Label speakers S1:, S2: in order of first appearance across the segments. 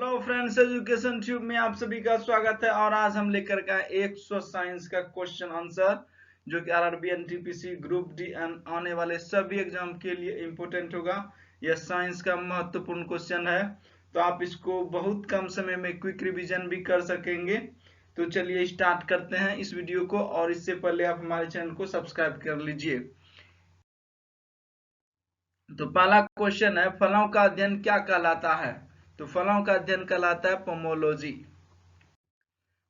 S1: Hello friends, education tube में आप सभी का स्वागत है। और आज हम लेकर के आए 100 साइंस का क्वेश्चन आंसर, जो कि आरआरबी, एनटीपीसी, ग्रुप डी आने वाले सभी एग्जाम के लिए इम्पोर्टेंट होगा। यह साइंस का महत्वपूर्ण क्वेश्चन है, तो आप इसको बहुत कम समय में क्विक रिवीजन भी कर सकेंगे। तो चलिए स्टार्ट करते हैं इस वीडियो को, और इससे पहले आप हमारे चैनल को सब्सक्राइब कर लीजिए। तो पहला क्वेश्चन है, फलों का अध्ययन क्या कहलाता है? तो फलों का अध्ययन कहलाता है पोमोलॉजी।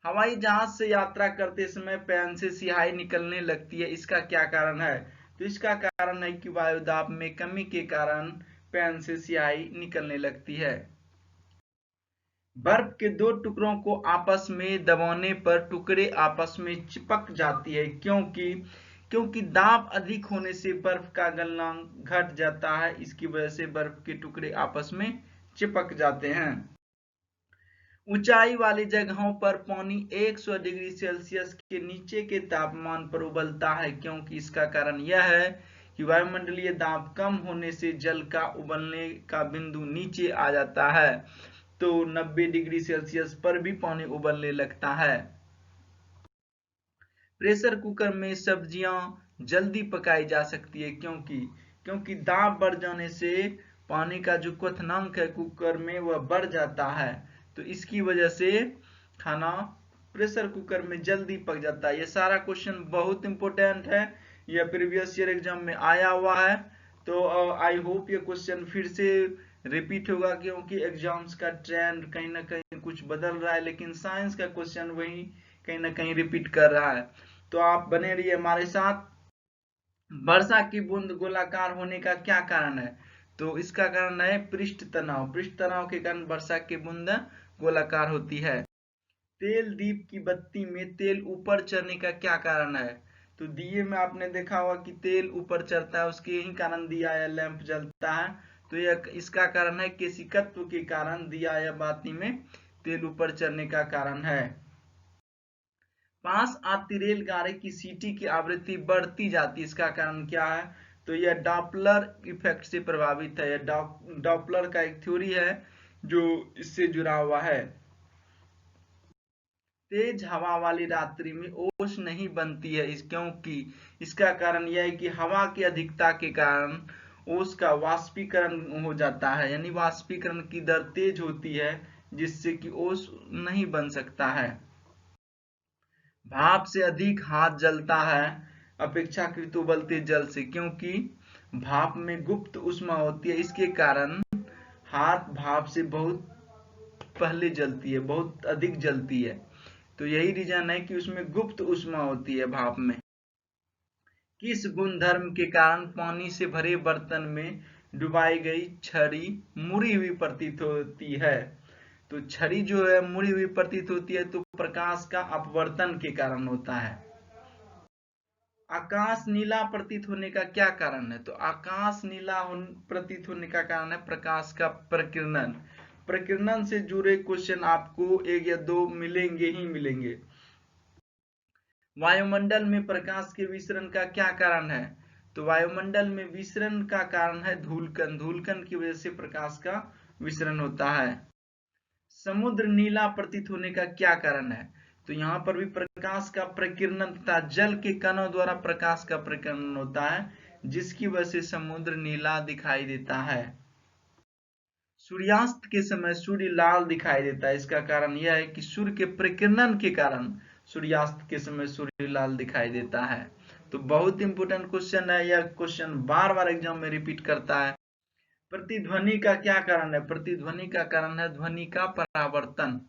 S1: हवाई जहाज से यात्रा करते समय पैन से स्याही निकलने लगती है, इसका क्या कारण है? तो इसका कारण है कि वायुदाब में कमी के कारण पैन से स्याही निकलने लगती है। बर्फ के दो टुकड़ों को आपस में दबाने पर टुकड़े आपस में चिपक जाती है, क्योंकि दाब अधिक होने से बर्फ का गलना घट जाता है। इसकी वजह से बर्फ के टुकड़े आपस में चिपक जाते हैं। ऊंचाई वाली जगहों पर पानी 100 डिग्री सेल्सियस के नीचे के तापमान पर उबलता है, क्योंकि इसका कारण यह है कि वायुमंडलीय दाब कम होने से जल का उबलने का बिंदु नीचे आ जाता है, तो 90 डिग्री सेल्सियस पर भी पानी उबलने लगता है। प्रेशर कुकर में सब्जियां जल्दी पकाई जा सकती है, क्योंकि दाब बढ़ जाने से पानी का जो क्वथनांक है कुकर में वह बढ़ जाता है, तो इसकी वजह से खाना प्रेशर कुकर में जल्दी पक जाता है। ये सारा क्वेश्चन बहुत इंपॉर्टेंट है, यह प्रीवियस ईयर एग्जाम में आया हुआ है। तो आई होप ये क्वेश्चन फिर से रिपीट होगा, क्योंकि एग्जाम्स का ट्रेंड कहीं ना कहीं कुछ बदल रहा है, लेकिन साइंस का क्वेश्चन वही कहीं ना कहीं रिपीट कर रहा है। तो आप बने रहिए हमारे साथ। वर्षा की बूंद गोलाकार होने का क्या कारण है? तो इसका कारण है पृष्ठ तनाव। पृष्ठ तनाव के कारण वर्षा की बूंद गोलाकार होती है। तेल दीप की बत्ती में तेल ऊपर चढ़ने का क्या कारण है? तो दिए में आपने देखा होगा कि तेल ऊपर चढ़ता है, उसके ही कारण दिया या लैंप जलता है। तो यह इसका कारण है केशिकत्व के कारण दिया या बाती में तेल ऊपर चढ़ने का कारण है। पास आती रेलगाड़ी की सीटी की आवृत्ति बढ़ती जाती है, इसका कारण क्या है? तो यह डॉपलर इफेक्ट से प्रभावित है। यह डॉपलर का एक थ्योरी है जो इससे जुड़ा हुआ है। तेज हवा वाली रात्रि में ओस नहीं बनती है, क्योंकि इसका कारण यह है कि हवा की अधिकता के कारण ओस का वाष्पीकरण हो जाता है, यानी वाष्पीकरण की दर तेज होती है, जिससे कि ओस नहीं बन सकता है। भाप से अधिक हाथ जलता है अपेक्षाकृत उबलते जल से, क्योंकि भाप में गुप्त ऊष्मा होती है, इसके कारण हाथ भाप से बहुत पहले जलती है, बहुत अधिक जलती है। तो यही रीजन है कि उसमें गुप्त ऊष्मा होती है भाप में। किस गुणधर्म के कारण पानी से भरे बर्तन में डुबाई गई छड़ी मुड़ी हुई प्रतीत होती है? तो छड़ी जो है मुड़ी हुई प्रतीत होती है, तो प्रकाश का अपवर्तन के कारण होता है। आकाश नीला प्रतीत होने का क्या कारण है? तो आकाश नीला प्रतीत होने का कारण है प्रकाश का प्रकीर्णन। प्रकीर्णन से जुड़े क्वेश्चन आपको एक या दो मिलेंगे ही मिलेंगे। वायुमंडल में प्रकाश के विसरण का क्या कारण है? तो वायुमंडल में विसरण का कारण है धूलकण। धूलकण की वजह से प्रकाश का विसरण होता है। समुद्र नीला प्रतीत होने का क्या कारण है? तो यहाँ पर भी प्रकाश का प्रकीर्णन तथा जल के कणों द्वारा प्रकाश का प्रकीर्णन होता है, जिसकी वजह से समुद्र नीला दिखाई देता है। सूर्यास्त के समय सूर्य लाल दिखाई देता है, इसका कारण यह है कि सूर्य के प्रकीर्णन के कारण सूर्यास्त के समय सूर्य लाल दिखाई देता है। तो बहुत इंपोर्टेंट क्वेश्चन है, यह क्वेश्चन बार बार एग्जाम में रिपीट करता है। प्रतिध्वनि का क्या कारण है? प्रतिध्वनि का कारण है ध्वनि का परावर्तन।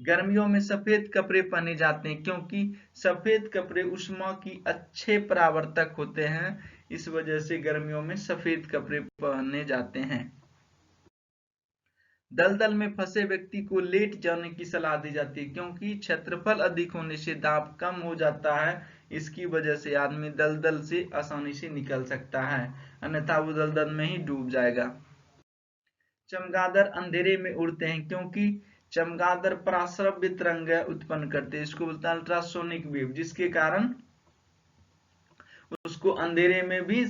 S1: गर्मियों में सफेद कपड़े पहने जाते हैं, क्योंकि सफेद कपड़े ऊष्मा की अच्छे परावर्तक होते हैं, इस वजह से गर्मियों में सफेद कपड़े पहने जाते हैं। दलदल में फंसे व्यक्ति को लेट जाने की सलाह दी जाती है, क्योंकि क्षेत्रफल अधिक होने से दाब कम हो जाता है, इसकी वजह से आदमी दलदल से आसानी से निकल सकता है, अन्यथा वो दलदल में ही डूब जाएगा। चमगादड़ अंधेरे में उड़ते हैं, क्योंकि चमगादड़ पराश्रव्य तरंग उत्पन्न करते हैं, इसको बोलते हैं अल्ट्रासोनिक वेव, जिसके कारण उसको अंधेरे में भी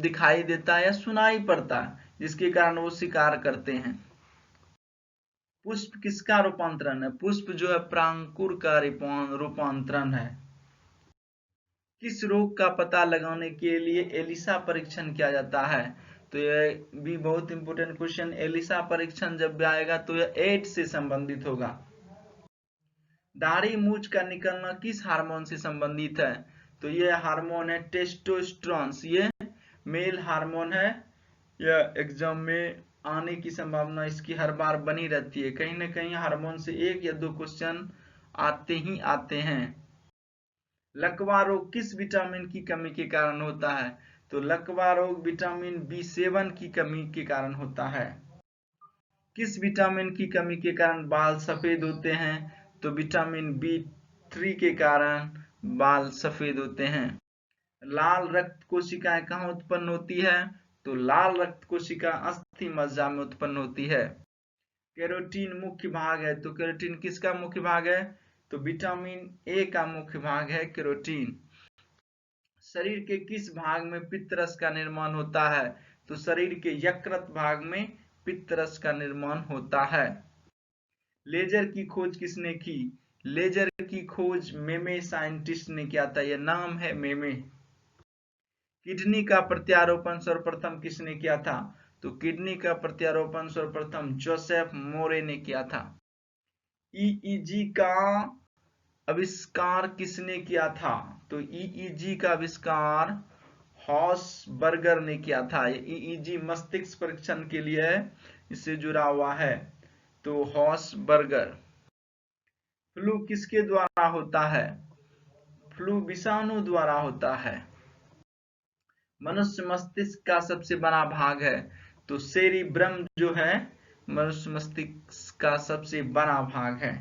S1: दिखाई देता है या सुनाई पड़ता है, जिसके कारण वो शिकार करते हैं। पुष्प किसका रूपांतरण है? पुष्प जो है प्रांकुर का रूपांतरण है। किस रोग का पता लगाने के लिए एलिसा परीक्षण किया जाता है? तो यह भी बहुत इंपोर्टेंट क्वेश्चन। एलिसा परीक्षण जब भी आएगा तो यह एड्स से संबंधित होगा। दाढ़ी मूंछ का निकलना किस हार्मोन से संबंधित है? तो यह हार्मोन है टेस्टोस्टेरोन। ये मेल हार्मोन है। यह एग्जाम में आने की संभावना इसकी हर बार बनी रहती है। कहीं ना कहीं हार्मोन से 1 या 2 क्वेश्चन आते ही आते हैं। लकवा रोग किस विटामिन की कमी के कारण होता है? तो लकवा रोग विटामिन B7 की कमी के कारण होता है। किस विटामिन की कमी के कारण बाल सफेद होते हैं? तो विटामिन B3 के कारण बाल सफेद होते हैं। लाल रक्त कोशिकाएं कहाँ उत्पन्न होती है? तो लाल रक्त कोशिका अस्थि मज्जा में उत्पन्न होती है। कैरोटीन मुख्य भाग है। तो कैरोटीन किसका मुख्य भाग है? तो विटामिन ए का मुख्य भाग है कैरोटीन। शरीर के किस भाग में पित्तरस का निर्माण होता है? तो शरीर के यकृत भाग में पित्तरस का निर्माण होता है। लेजर की खोज किसने की? लेजर की खोज मेमे साइंटिस्ट ने किया था। यह नाम है मेमे। किडनी का प्रत्यारोपण सर्वप्रथम किसने किया था? तो किडनी का प्रत्यारोपण सर्वप्रथम जोसेफ मोरे ने किया था। ईईजी का आविष्कार किसने किया था? तो ईईजी का आविष्कार हॉसबर्गर ने किया था। ईईजी मस्तिष्क परीक्षण के लिए इससे जुड़ा हुआ है। तो हॉसबर्गर। फ्लू किसके द्वारा होता है? फ्लू विषाणु द्वारा होता है। मनुष्य मस्तिष्क का सबसे बड़ा भाग है। तो सेरिब्रम जो है मनुष्य मस्तिष्क का सबसे बड़ा भाग है।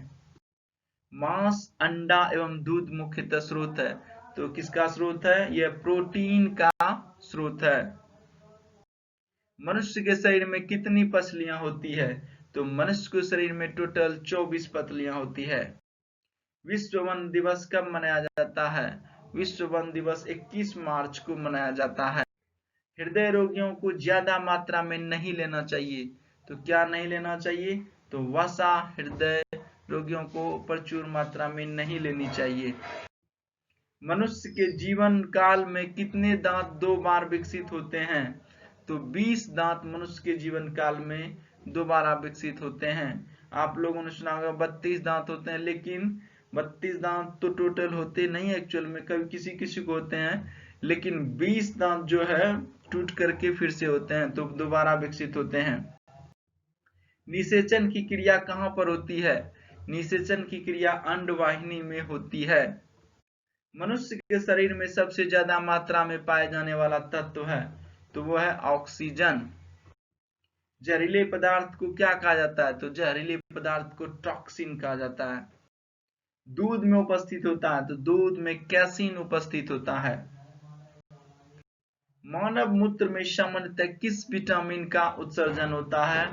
S1: मांस, अंडा एवं दूध मुख्यतः स्रोत है। तो किसका स्रोत है? यह प्रोटीन का स्रोत है। मनुष्य के शरीर में कितनी पसलियां होती है? तो मनुष्य के शरीर में टोटल 24 पसलियां होती है। विश्व वन दिवस कब मनाया जाता है? विश्व वन दिवस 21 मार्च को मनाया जाता है। हृदय रोगियों को ज्यादा मात्रा में नहीं लेना चाहिए। तो क्या नहीं लेना चाहिए? तो वसा हृदय रोगियों को प्रचुर मात्रा में नहीं लेनी चाहिए। मनुष्य के जीवन काल में कितने दांत 2 बार विकसित होते हैं? तो 20 दांत मनुष्य के जीवन काल में दोबारा विकसित होते हैं। आप लोगों ने सुना होगा 32 दांत होते हैं, लेकिन 32 दांत तो टोटल होते नहीं एक्चुअल में, कभी किसी किसी को होते हैं, लेकिन 20 दांत जो है टूट करके फिर से होते हैं, तो दोबारा विकसित होते हैं। निषेचन की क्रिया कहां पर होती है? निषेचन की क्रिया अंडवाहिनी में होती है। मनुष्य के शरीर में सबसे ज्यादा मात्रा में पाए जाने वाला तत्व है, तो वो है ऑक्सीजन। जहरीले पदार्थ को क्या कहा जाता है? तो जहरीले पदार्थ को टॉक्सिन कहा जाता है। दूध में उपस्थित होता है, तो दूध में कैसीन उपस्थित होता है। मानव मूत्र में सामान्यतः किस विटामिन का उत्सर्जन होता है?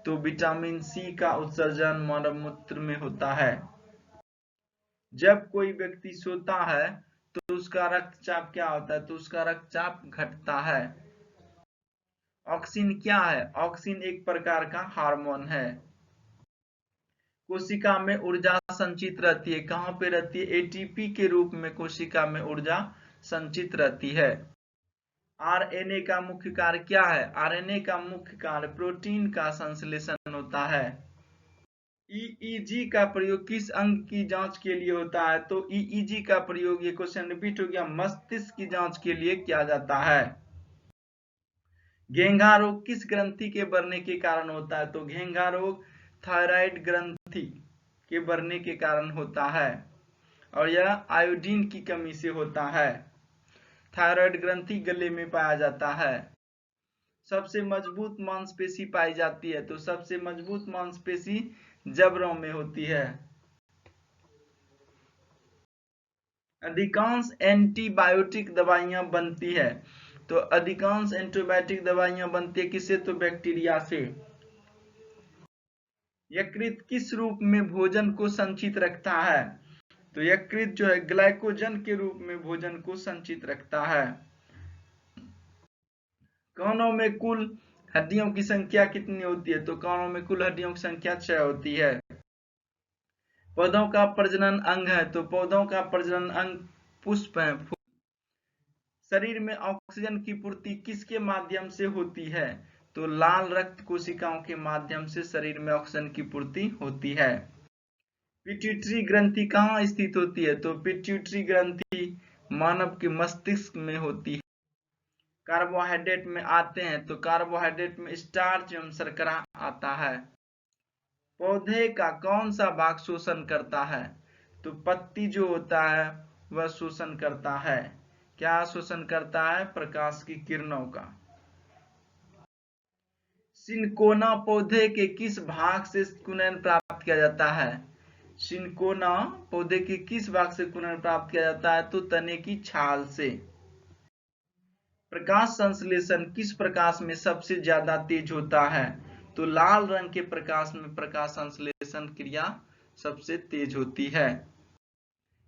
S1: तो विटामिन सी का उत्सर्जन मानव मूत्र में होता है। जब कोई व्यक्ति सोता है तो उसका रक्तचाप क्या होता है? तो उसका रक्तचाप घटता है। ऑक्सिन क्या है? ऑक्सिन एक प्रकार का हार्मोन है। कोशिका में ऊर्जा संचित रहती है। कहां पे रहती है? एटीपी के रूप में कोशिका में ऊर्जा संचित रहती है। आरएनए का मुख्य कार्य क्या है? आरएनए का मुख्य कार्य प्रोटीन का संश्लेषण होता है। ईईजी का प्रयोग किस अंग की जांच के लिए होता है? तो ईईजी का प्रयोग, ये क्वेश्चन रिपीट हो गया, मस्तिष्क की जांच के लिए किया जाता है। घेंघा रोग किस ग्रंथि के बढ़ने के कारण होता है? तो घेंघा रोग थायराइड ग्रंथि के बढ़ने के कारण होता है, और यह आयोडीन की कमी से होता है। थायराइड ग्रंथि गले में पाया जाता है। सबसे मजबूत मांसपेशी पाई जाती है? तो सबसे मजबूत मांसपेशी जबड़ों में होती है। अधिकांश एंटीबायोटिक दवाइयां बनती है। तो अधिकांश एंटीबायोटिक दवाइयां बनती है किससे? तो बैक्टीरिया से। यकृत किस रूप में भोजन को संचित रखता है? तो यकृत जो है ग्लाइकोजन के रूप में भोजन को संचित रखता है। कानों में कुल हड्डियों की संख्या कितनी होती है? तो कानों में कुल हड्डियों की संख्या 6 होती है। पौधों का प्रजनन अंग है, तो पौधों का प्रजनन अंग पुष्प है। शरीर में ऑक्सीजन की पूर्ति किसके माध्यम से होती है? तो लाल रक्त कोशिकाओं के माध्यम से शरीर में ऑक्सीजन की पूर्ति होती है। पिट्यूटरी ग्रंथि कहाँ स्थित होती है? तो पिट्यूटरी ग्रंथि मानव के मस्तिष्क में होती है। कार्बोहाइड्रेट में आते हैं, तो कार्बोहाइड्रेट में स्टार्च एवं शर्करा आता है। पौधे का कौन सा भाग शोषण करता है? तो पत्ती जो होता है वह शोषण करता है। क्या शोषण करता है? प्रकाश की किरणों का। सिनकोना पौधे के किस भाग से कुनन प्राप्त किया जाता है? सिनकोना पौधे के किस भाग से कुनन प्राप्त किया जाता है? तो तने की छाल से। प्रकाश संश्लेषण किस प्रकाश में सबसे ज्यादा तेज होता है? तो लाल रंग के प्रकाश में प्रकाश संश्लेषण क्रिया सबसे तेज होती है।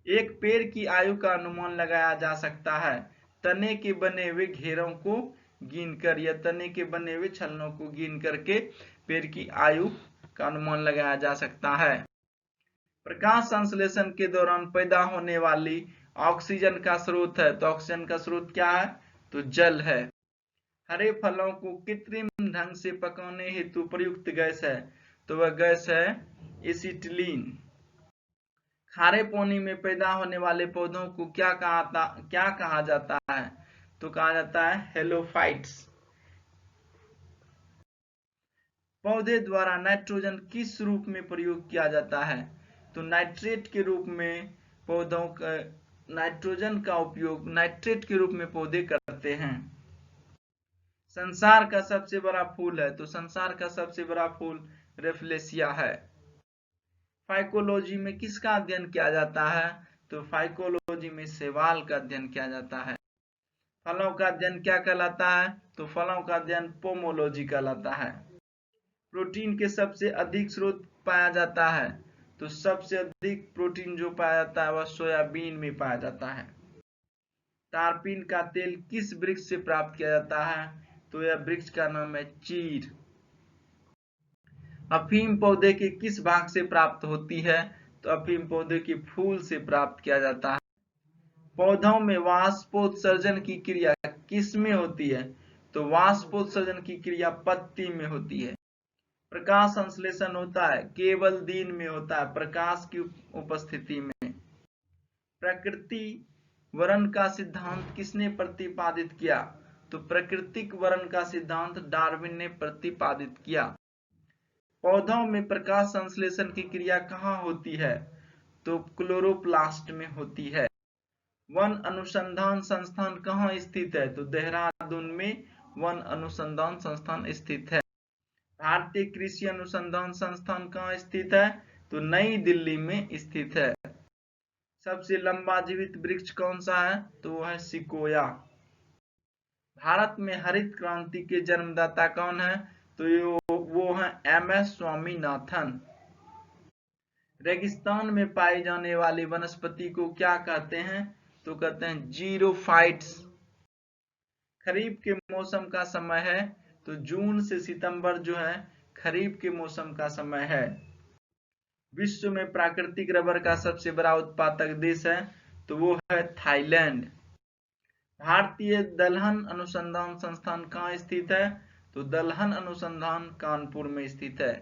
S1: एक पेड़ की आयु का अनुमान लगाया जा सकता है तने के बने हुए घेरों को गिनकर या तने के बने हुए छलनों को गिन करके पेड़ की आयु का अनुमान लगाया जा सकता है। प्रकाश संश्लेषण के दौरान पैदा होने वाली ऑक्सीजन का स्रोत है, तो ऑक्सीजन का स्रोत क्या है? तो जल है। हरे फलों को कृत्रिम ढंग से पकाने हेतु प्रयुक्त गैस है, तो वह गैस है एसिटिलीन। खारे पानी में पैदा होने वाले पौधों को क्या कहा जाता है? तो कहा जाता है हेलोफाइट्स। पौधे द्वारा नाइट्रोजन किस रूप में प्रयोग किया जाता है? तो नाइट्रेट के रूप में पौधों का नाइट्रोजन का उपयोग नाइट्रेट के रूप में पौधे करते हैं। संसार का सबसे बड़ा फूल है, तो संसार का सबसे बड़ा फूल रेफलेशिया है। फाइकोलॉजी में किसका अध्ययन किया जाता है? तो फाइकोलॉजी में शैवाल का अध्ययन किया जाता है। फलों का अध्ययन क्या कहलाता है? तो फलों का अध्ययन पोमोलॉजी कहलाता है। प्रोटीन के सबसे अधिक स्रोत पाया जाता है, तो सबसे अधिक प्रोटीन जो पाया जाता है वह सोयाबीन में पाया जाता है। तारपीन का तेल किस वृक्ष से प्राप्त किया जाता है? तो यह वृक्ष का नाम है चीड़। अफीम पौधे के किस भाग से प्राप्त होती है? तो अफीम पौधे के फूल से प्राप्त किया जाता है। पौधों में वाष्पोत्सर्जन की क्रिया किस में होती है? तो वाष्पोत्सर्जन की क्रिया पत्ती में होती है। प्रकाश संश्लेषण होता है केवल दिन में होता है, प्रकाश की उपस्थिति में। प्रकृति वर्ण का सिद्धांत किसने प्रतिपादित किया? तो प्राकृतिक वर्ण का सिद्धांत डार्विन ने प्रतिपादित किया। पौधों में प्रकाश संश्लेषण की क्रिया कहाँ होती है? तो क्लोरोप्लास्ट में होती है। वन अनुसंधान संस्थान कहाँ स्थित है? तो देहरादून में वन अनुसंधान संस्थान स्थित है। भारतीय कृषि अनुसंधान संस्थान कहाँ स्थित है? तो नई दिल्ली में स्थित है। सबसे लंबा जीवित वृक्ष कौन सा है? तो वह है सिकोया। भारत में हरित क्रांति के जन्मदाता कौन है? तो वो है MS स्वामीनाथन। रेगिस्तान में पाई जाने वाली वनस्पति को क्या कहते हैं? तो कहते हैं जीरोफाइट्स। खरीफ के मौसम का समय है, तो जून से सितंबर जो है खरीफ के मौसम का समय है। विश्व में प्राकृतिक रबर का सबसे बड़ा उत्पादक देश है, तो वो है थाईलैंड। भारतीय दलहन अनुसंधान संस्थान कहाँ स्थित है? तो दलहन अनुसंधान कानपुर में स्थित है।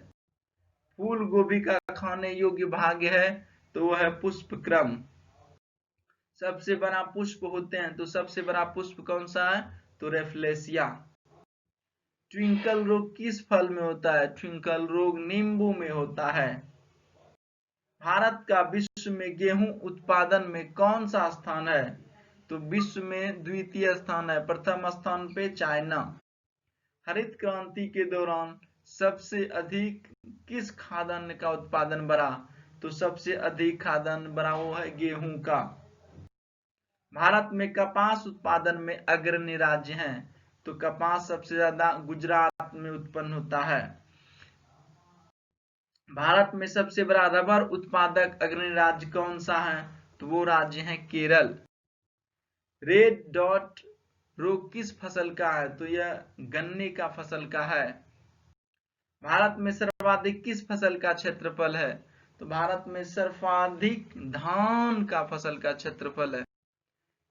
S1: फूल गोभी का खाने योग्य भाग है, तो वह है पुष्पक्रम। सबसे बड़ा पुष्प होते हैं, तो सबसे बड़ा पुष्प कौन सा है? तो रेफलेशिया। ट्विंकल रोग किस फल में होता है? ट्विंकल रोग नींबू में होता है। भारत का विश्व में गेहूं उत्पादन में कौन सा स्थान है? तो विश्व में द्वितीय स्थान है, प्रथम स्थान पे चाइना। हरित क्रांति के दौरान सबसे अधिक किस खाद्यान्न का उत्पादन बढ़ा? तो सबसे अधिक खाद्यान्न बढ़ा वो है गेहूं का। भारत में कपास उत्पादन में अग्रणी राज्य हैं, तो कपास सबसे ज्यादा गुजरात में उत्पन्न होता है। भारत में सबसे बड़ा रबर उत्पादक अग्रणी राज्य कौन सा है? तो वो राज्य है केरल। रेड डॉट रोग किस फसल का है? तो यह गन्ने का फसल का है। भारत में सर्वाधिक किस फसल का क्षेत्रफल है? तो भारत में सर्वाधिक धान का फसल का क्षेत्रफल है।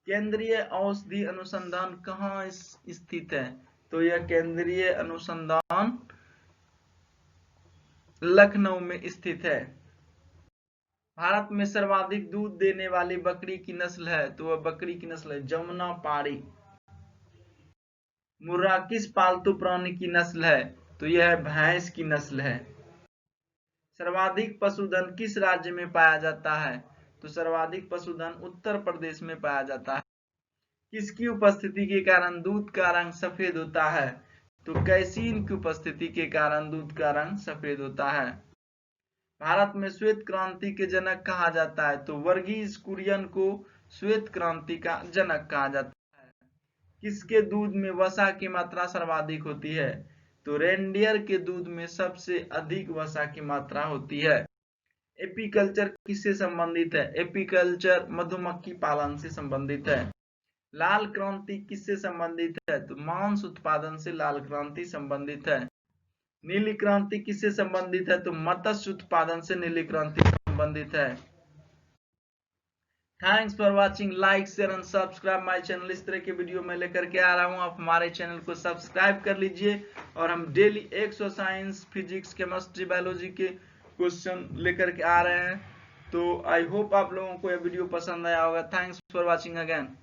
S1: केंद्रीय औषधि अनुसंधान कहाँ स्थित है? तो यह केंद्रीय अनुसंधान लखनऊ में स्थित है। भारत में सर्वाधिक दूध देने वाली बकरी की नस्ल है? तो वह बकरी की नस्ल है जमुनापारी। मुर्रा किस पालतू प्राणी की नस्ल है? तो यह भैंस की नस्ल है। सर्वाधिक पशुधन किस राज्य में पाया जाता है? तो सर्वाधिक पशुधन उत्तर प्रदेश में पाया जाता है। किसकी उपस्थिति के कारण दूध का रंग सफेद होता है? तो कैसीन की उपस्थिति के कारण दूध का रंग सफेद होता है। भारत में श्वेत क्रांति के जनक कहा जाता है? तो वर्गीज कुरियन को श्वेत क्रांति का जनक कहा जाता है। किसके दूध में वसा की मात्रा सर्वाधिक होती है? तो रेनडियर के दूध में सबसे अधिक वसा की मात्रा होती है। एपीकल्चर किससे संबंधित है? एपीकल्चर मधुमक्खी पालन से संबंधित है। लाल क्रांति किससे संबंधित है? तो मांस उत्पादन से लाल क्रांति संबंधित है। नीली क्रांति किससे संबंधित है? तो मत्स्य उत्पादन से नीली क्रांति संबंधित है। Thanks for watching. Like share and subscribe my channel. इस तरह के वीडियो मैं लेकर के आ रहा हूं, आप हमारे चैनल को सब्सक्राइब कर लीजिए। और हम daily 100 science, physics, chemistry, biology के क्वेश्चन लेकर के आ रहे हैं। तो आई होप आप लोगों को यह वीडियो पसंद आया होगा। Thanks for watching again.